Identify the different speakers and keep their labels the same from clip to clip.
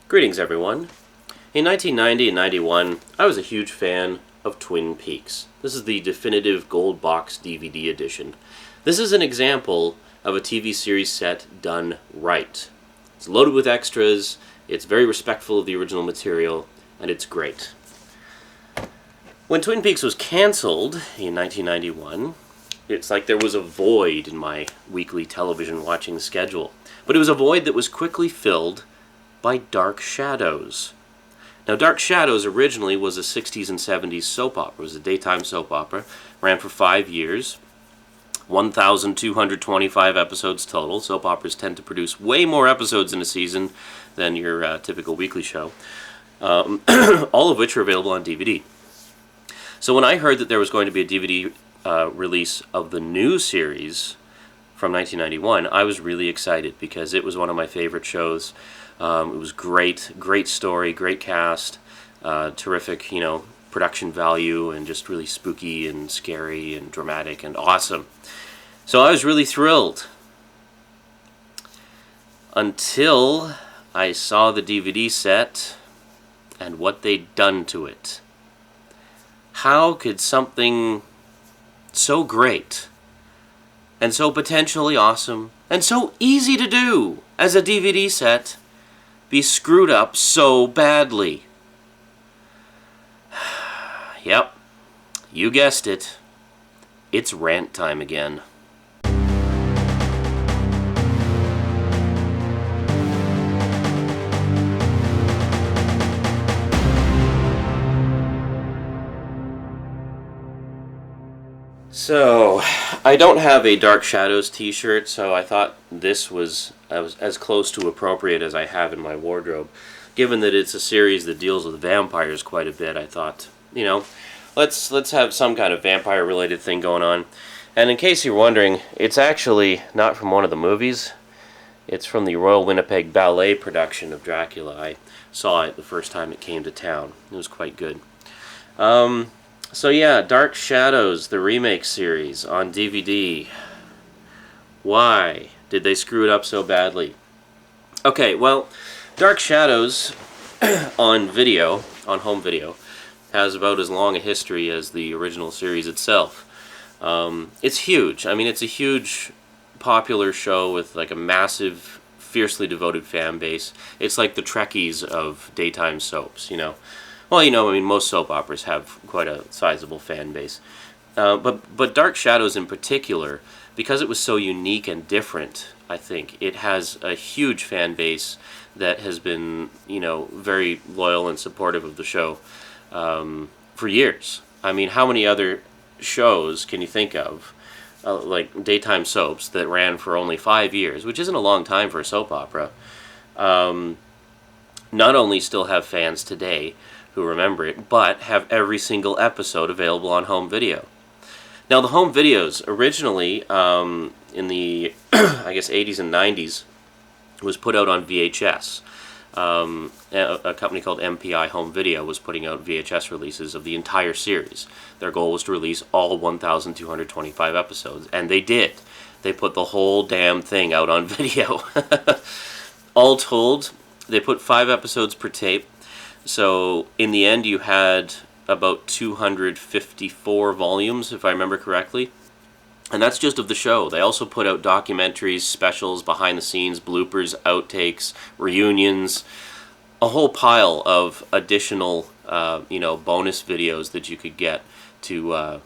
Speaker 1: Greetings, everyone. In 1990 and 91, I was a huge fan of Twin Peaks. This is the definitive gold box DVD edition. This is an example of a TV series set done right. It's loaded with extras, it's very respectful of the original material, and it's great. When Twin Peaks was canceled in 1991, it's like there was a void in my weekly television watching schedule. But it was a void that was quickly filled by Dark Shadows. Now, Dark Shadows originally was a 60s and 70s soap opera. It was a daytime soap opera. Ran for 5 years. 1,225 episodes total. Soap operas tend to produce way more episodes in a season than your typical weekly show. All of which are available on DVD. So when I heard that there was going to be a DVD release of the new series from 1991, I was really excited because it was one of my favorite shows. It was great story, great cast, terrific, production value, and just really spooky and scary and dramatic and awesome. So I was really thrilled until I saw the DVD set and what they'd done to it. How could something so great and so potentially awesome and so easy to do as a DVD set be screwed up so badly? Yep, you guessed it. It's rant time again. So, I don't have a Dark Shadows t-shirt, so I thought this was as close to appropriate as I have in my wardrobe. Given that it's a series that deals with vampires quite a bit, I thought, let's have some kind of vampire-related thing going on. And in case you're wondering, it's actually not from one of the movies. It's from the Royal Winnipeg Ballet production of Dracula. I saw it the first time it came to town. It was quite good. So yeah, Dark Shadows, the remake series on DVD. Why did they screw it up so badly? Okay, well, Dark Shadows on video, on home video, has about as long a history as the original series itself. It's huge. I mean, it's a huge, popular show with like a massive, fiercely devoted fan base. It's like the Trekkies of daytime soaps, Well, most soap operas have quite a sizable fan base. But Dark Shadows in particular, because it was so unique and different, I think, it has a huge fan base that has been, very loyal and supportive of the show for years. I mean, how many other shows can you think of, like daytime soaps, that ran for only 5 years, which isn't a long time for a soap opera, not only still have fans today who remember it, but have every single episode available on home video. Now, the home videos originally, in the, 80s and 90s, was put out on VHS. A company called MPI Home Video was putting out VHS releases of the entire series. Their goal was to release all 1,225 episodes, and they did. They put the whole damn thing out on video. All told, they put 5 episodes per tape. So, in the end, you had about 254 volumes, if I remember correctly. And that's just of the show. They also put out documentaries, specials, behind the scenes, bloopers, outtakes, reunions, a whole pile of additional, bonus videos that you could get to,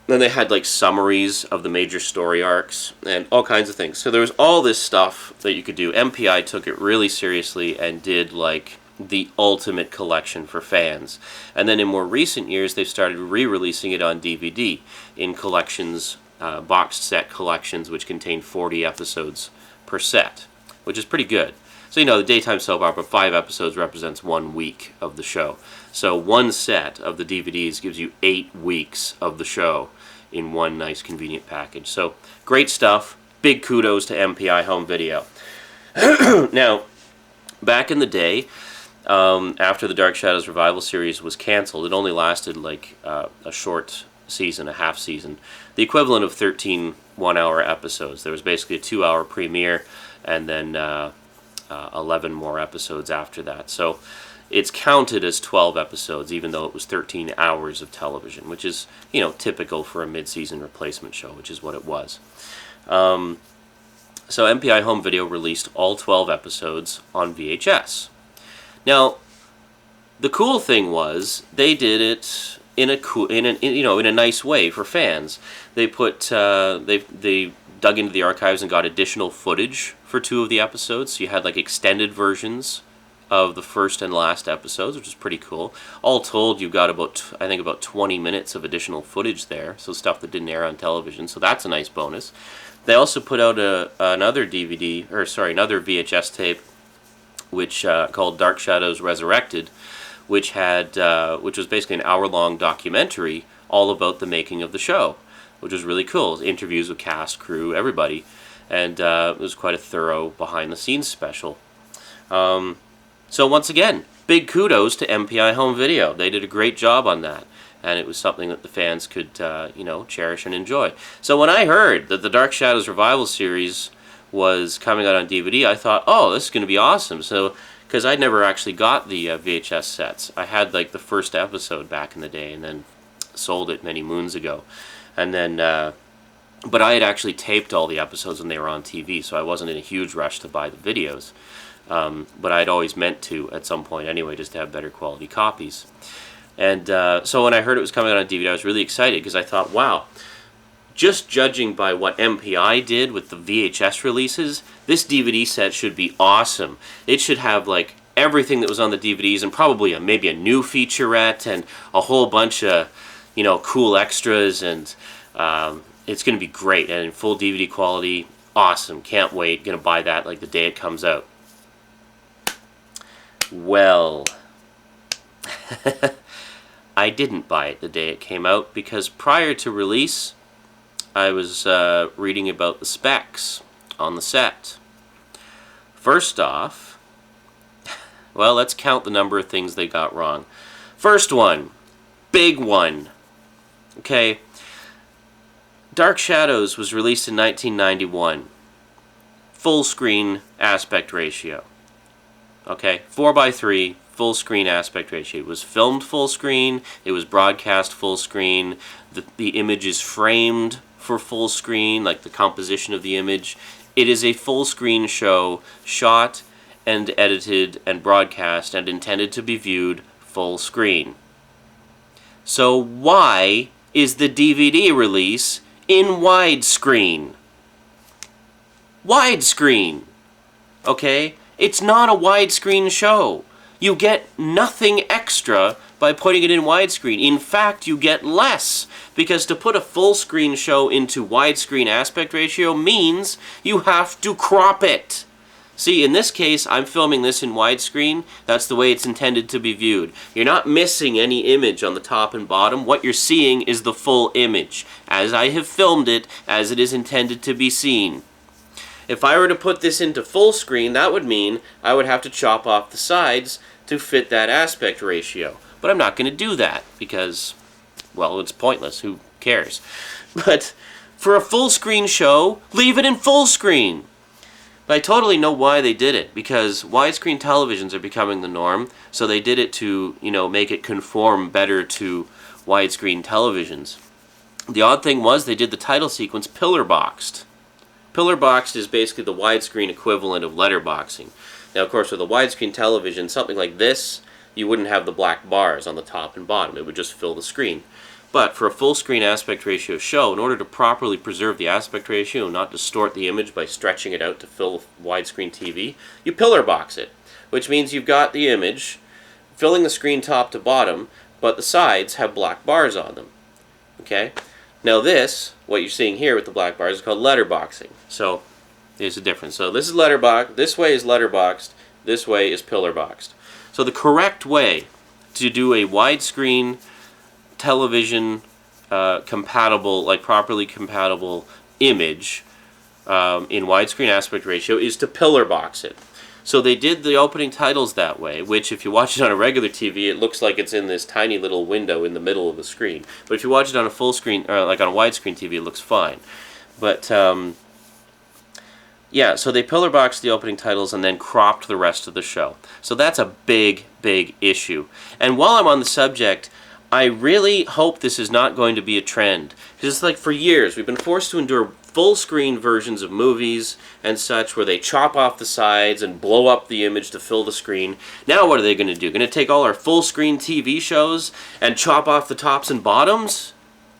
Speaker 1: Then they had, like, summaries of the major story arcs and all kinds of things. So there was all this stuff that you could do. MPI took it really seriously and did, like, the ultimate collection for fans. And then in more recent years, they've started re-releasing it on DVD in collections, boxed set collections, which contain 40 episodes per set, which is pretty good. So, the daytime soap opera, 5 episodes represents 1 week of the show. So one set of the DVDs gives you 8 weeks of the show in one nice convenient package. So great stuff. Big kudos to MPI Home Video. Now, back in the day, after the Dark Shadows Revival series was canceled, it only lasted like a short season, a half season, the equivalent of 13 one-hour episodes. There was basically a 2-hour premiere and then 11 more episodes after that. So it's counted as 12 episodes, even though it was 13 hours of television, which is, typical for a mid-season replacement show, which is what it was. So MPI Home Video released all 12 episodes on VHS. Now, the cool thing was they did it in a nice way for fans. They they dug into the archives and got additional footage for 2 of the episodes. So you had like extended versions of the first and last episodes, which is pretty cool. All told, you've got about 20 minutes of additional footage there, so stuff that didn't air on television. So that's a nice bonus. They also put out another VHS tape, which called Dark Shadows Resurrected, which was basically an hour-long documentary all about the making of the show, which was really cool. Interviews with cast, crew, everybody, and it was quite a thorough behind-the-scenes special. So once again, big kudos to MPI Home Video. They did a great job on that, and it was something that the fans could, cherish and enjoy. So when I heard that the Dark Shadows Revival series was coming out on DVD, I thought, oh, this is going to be awesome. So, because I'd never actually got the VHS sets. I had like the first episode back in the day, and then sold it many moons ago. And then, but I had actually taped all the episodes when they were on TV, so I wasn't in a huge rush to buy the videos. But I'd always meant to at some point anyway, just to have better quality copies. And so when I heard it was coming out on DVD, I was really excited because I thought, wow, just judging by what MPI did with the VHS releases, this DVD set should be awesome. It should have like everything that was on the DVDs and probably maybe a new featurette and a whole bunch of, cool extras, and it's going to be great and in full DVD quality. Awesome. Can't wait. Going to buy that like the day it comes out. Well, I didn't buy it the day it came out because prior to release, I was reading about the specs on the set. First off, well, let's count the number of things they got wrong. First one, big one. Okay, Dark Shadows was released in 1991. Full screen aspect ratio. Okay, 4:3, full screen aspect ratio. It was filmed full screen, it was broadcast full screen, the image is framed for full screen, like the composition of the image. It is a full screen show, shot and edited and broadcast and intended to be viewed full screen. So why is the DVD release in widescreen? Widescreen! Okay? It's not a widescreen show. You get nothing extra by putting it in widescreen. In fact, you get less, because to put a full screen show into widescreen aspect ratio means you have to crop it. See, in this case, I'm filming this in widescreen. That's the way it's intended to be viewed. You're not missing any image on the top and bottom. What you're seeing is the full image, as I have filmed it, as it is intended to be seen. If I were to put this into full screen, that would mean I would have to chop off the sides to fit that aspect ratio. But I'm not going to do that because, well, it's pointless. Who cares? But for a full screen show, leave it in full screen. But I totally know why they did it, because widescreen televisions are becoming the norm, so they did it to, make it conform better to widescreen televisions. The odd thing was they did the title sequence pillar boxed. Pillar boxed is basically the widescreen equivalent of letterboxing. Now, of course, with a widescreen television, something like this, you wouldn't have the black bars on the top and bottom. It would just fill the screen. But for a full screen aspect ratio show, in order to properly preserve the aspect ratio and not distort the image by stretching it out to fill widescreen TV, you pillar box it, which means you've got the image filling the screen top to bottom, but the sides have black bars on them. Okay? Now this, what you're seeing here with the black bars, is called letterboxing. So there's a difference. So this is letterbox. This way is letterboxed. This way is pillar boxed. So the correct way to do a widescreen television compatible, like properly compatible image in widescreen aspect ratio is to pillar box it. So they did the opening titles that way, which if you watch it on a regular TV, it looks like it's in this tiny little window in the middle of the screen. But if you watch it on a full screen, or like on a widescreen TV, it looks fine. But Yeah, so they pillar boxed the opening titles and then cropped the rest of the show. So that's a big, big issue. And while I'm on the subject, I really hope this is not going to be a trend. Because it's like for years, we've been forced to endure full-screen versions of movies and such where they chop off the sides and blow up the image to fill the screen. Now what are they going to do? Going to take all our full-screen TV shows and chop off the tops and bottoms?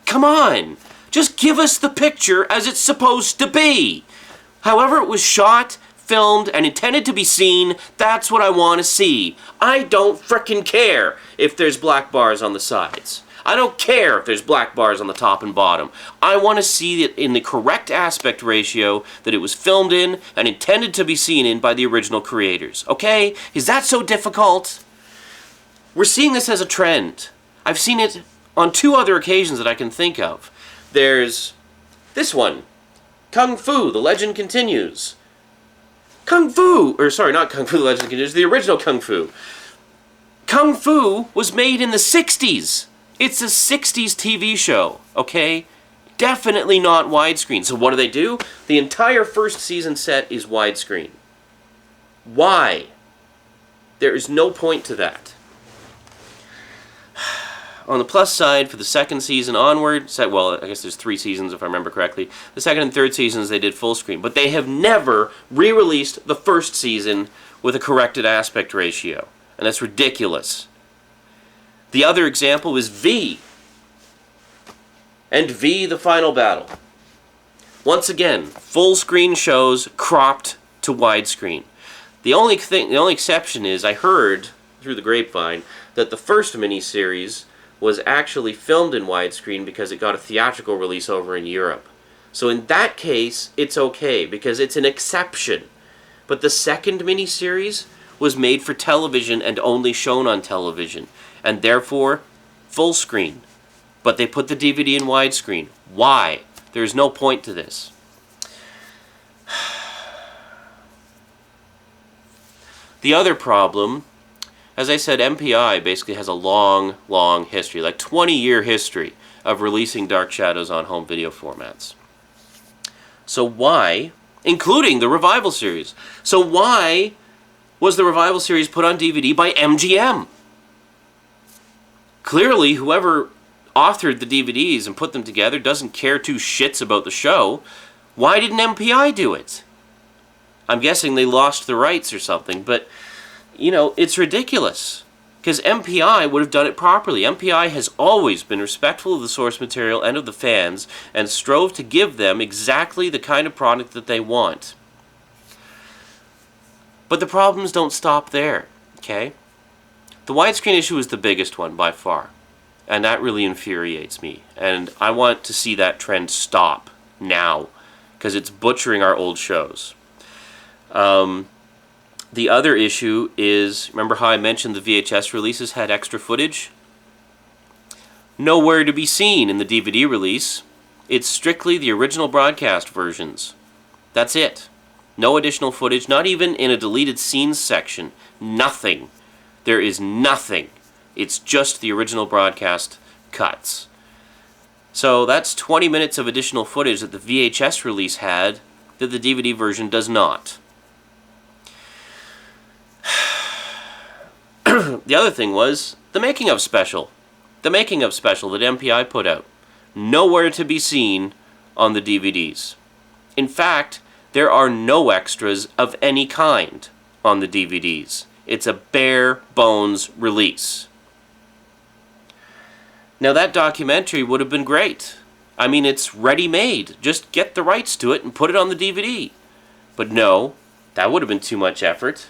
Speaker 1: Come on! Just give us the picture as it's supposed to be! However it was shot, filmed, and intended to be seen, that's what I want to see. I don't frickin' care if there's black bars on the sides. I don't care if there's black bars on the top and bottom. I want to see it in the correct aspect ratio that it was filmed in and intended to be seen in by the original creators. Okay? Is that so difficult? We're seeing this as a trend. I've seen it on 2 other occasions that I can think of. There's this one. Kung Fu, The Legend Continues. Kung Fu, or sorry, not Kung Fu, The Legend Continues, the original Kung Fu. Kung Fu was made in the 60s. It's a 60s TV show, okay? Definitely not widescreen. So what do? The entire first season set is widescreen. Why? There is no point to that. On the plus side, for the second season onward, well, I guess there's 3 seasons if I remember correctly. The second and third seasons they did full screen, but they have never re-released the first season with a corrected aspect ratio, and that's ridiculous. The other example is V, and V: The Final Battle. Once again, full screen shows cropped to widescreen. The only exception is I heard through the grapevine that the first miniseries was actually filmed in widescreen because it got a theatrical release over in Europe. So in that case, it's okay because it's an exception. But the second miniseries was made for television and only shown on television, and therefore full screen. But they put the DVD in widescreen. Why? There's no point to this. The other problem, as I said, MPI basically has a long, long history, like 20-year history of releasing Dark Shadows on home video formats. So why, including the Revival series, so why was the Revival series put on DVD by MGM? Clearly, whoever authored the DVDs and put them together doesn't care 2 shits about the show. Why didn't MPI do it? I'm guessing they lost the rights or something, but, you know, it's ridiculous. Because MPI would have done it properly. MPI has always been respectful of the source material and of the fans, and strove to give them exactly the kind of product that they want. But the problems don't stop there, okay? The widescreen issue is the biggest one by far, and that really infuriates me. And I want to see that trend stop now, because it's butchering our old shows. The other issue is, remember how I mentioned the VHS releases had extra footage? Nowhere to be seen in the DVD release. It's strictly the original broadcast versions. That's it. No additional footage, not even in a deleted scenes section. Nothing. There is nothing. It's just the original broadcast cuts. So that's 20 minutes of additional footage that the VHS release had that the DVD version does not. The other thing was the making of special. The making of special that MPI put out. Nowhere to be seen on the DVDs. In fact, there are no extras of any kind on the DVDs. It's a bare bones release. Now that documentary would have been great. I mean, it's ready-made. Just get the rights to it and put it on the DVD. But no, that would have been too much effort.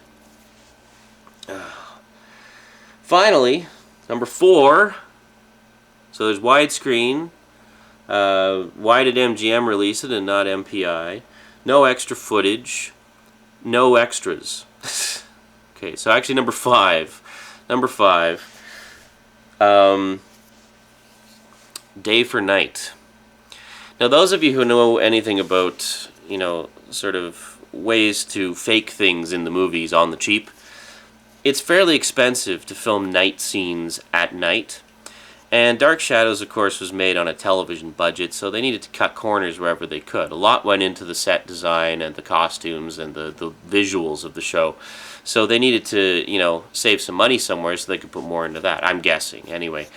Speaker 1: Finally, number 4. So there's widescreen. Why did MGM release it and not MPI? No extra footage. No extras. Okay, so actually number 5. Number 5. Day for Night. Now those of you who know anything about, you know, sort of ways to fake things in the movies on the cheap, it's fairly expensive to film night scenes at night. And Dark Shadows, of course, was made on a television budget, so they needed to cut corners wherever they could. A lot went into the set design and the costumes and the visuals of the show. So they needed to, save some money somewhere so they could put more into that. I'm guessing, anyway.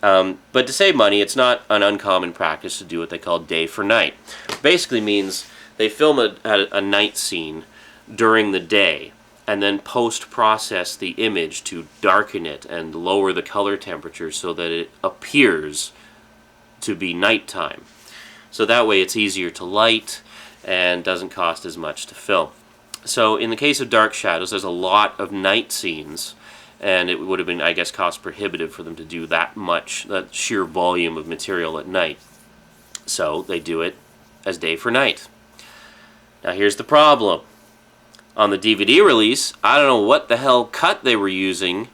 Speaker 1: But to save money, it's not an uncommon practice to do what they call day for night. Basically means they film a night scene during the day, and then post-process the image to darken it and lower the color temperature so that it appears to be nighttime. So that way it's easier to light and doesn't cost as much to film. So in the case of Dark Shadows, there's a lot of night scenes, and it would have been, I guess, cost prohibitive for them to do that sheer volume of material at night. So they do it as day for night. Now here's the problem. On the DVD release, I don't know what the hell cut they were using,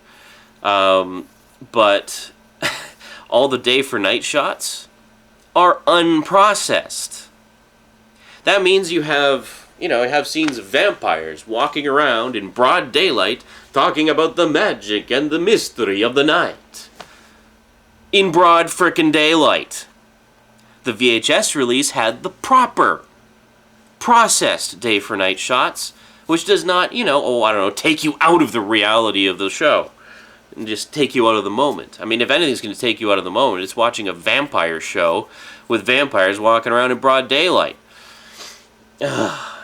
Speaker 1: but all the day for night shots are unprocessed. That means you have scenes of vampires walking around in broad daylight talking about the magic and the mystery of the night. In broad frickin' daylight. The VHS release had the proper processed day for night shots, which does not, take you out of the reality of the show and just take you out of the moment. I mean, if anything's going to take you out of the moment, it's watching a vampire show with vampires walking around in broad daylight. I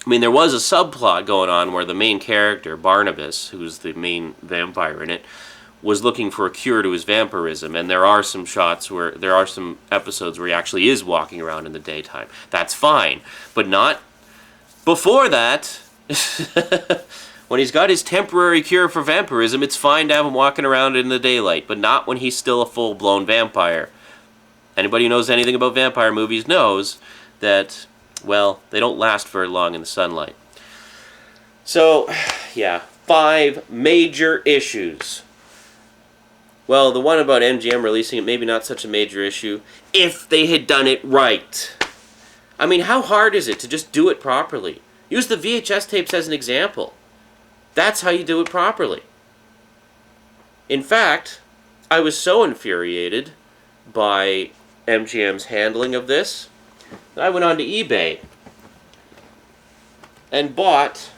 Speaker 1: mean, there was a subplot going on where the main character, Barnabas, who's the main vampire in it, was looking for a cure to his vampirism, and there are some episodes where he actually is walking around in the daytime. That's fine, but not before that. When he's got his temporary cure for vampirism, it's fine to have him walking around in the daylight, but not when he's still a full-blown vampire. Anybody who knows anything about vampire movies knows that, well, they don't last very long in the sunlight. So, yeah, 5 major issues. Well, the one about MGM releasing it, maybe not such a major issue, if they had done it right. I mean, how hard is it to just do it properly? Use the VHS tapes as an example. That's how you do it properly. In fact, I was so infuriated by MGM's handling of this that I went onto eBay and bought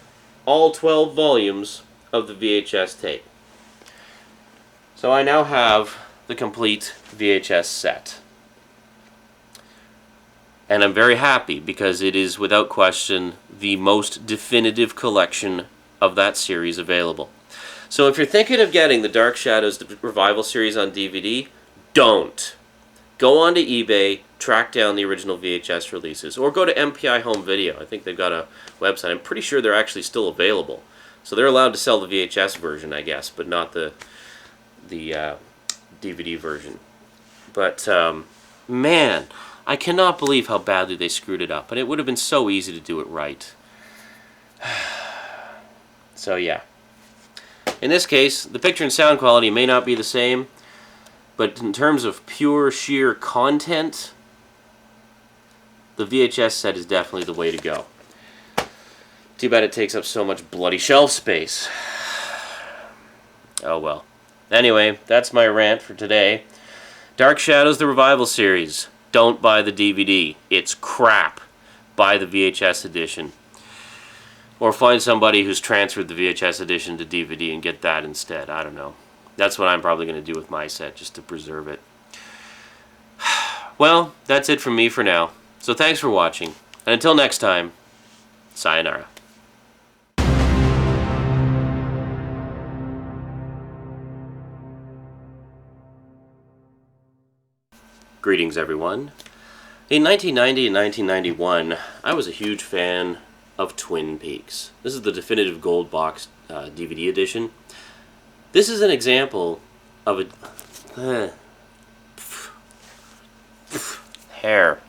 Speaker 1: all 12 volumes of the VHS tape. So I now have the complete VHS set. And I'm very happy because it is, without question, the most definitive collection of that series available. So if you're thinking of getting the Dark Shadows Revival series on DVD, don't. Go onto eBay, track down the original VHS releases, or go to MPI Home Video. I think they've got a website. I'm pretty sure they're actually still available. So they're allowed to sell the VHS version, I guess, but not the DVD version. But, man, I cannot believe how badly they screwed it up. And it would have been so easy to do it right. So, yeah. In this case, the picture and sound quality may not be the same, but in terms of pure, sheer content, the VHS set is definitely the way to go. Too bad it takes up so much bloody shelf space. Oh well. Anyway, that's my rant for today. Dark Shadows, the Revival series. Don't buy the DVD. It's crap. Buy the VHS edition. Or find somebody who's transferred the VHS edition to DVD and get that instead. I don't know. That's what I'm probably going to do with my set, just to preserve it. Well, that's it from me for now. So thanks for watching. And until next time, sayonara. Greetings, everyone. In 1990 and 1991, I was a huge fan of Twin Peaks. This is the definitive gold box DVD edition. This is an example of a hair.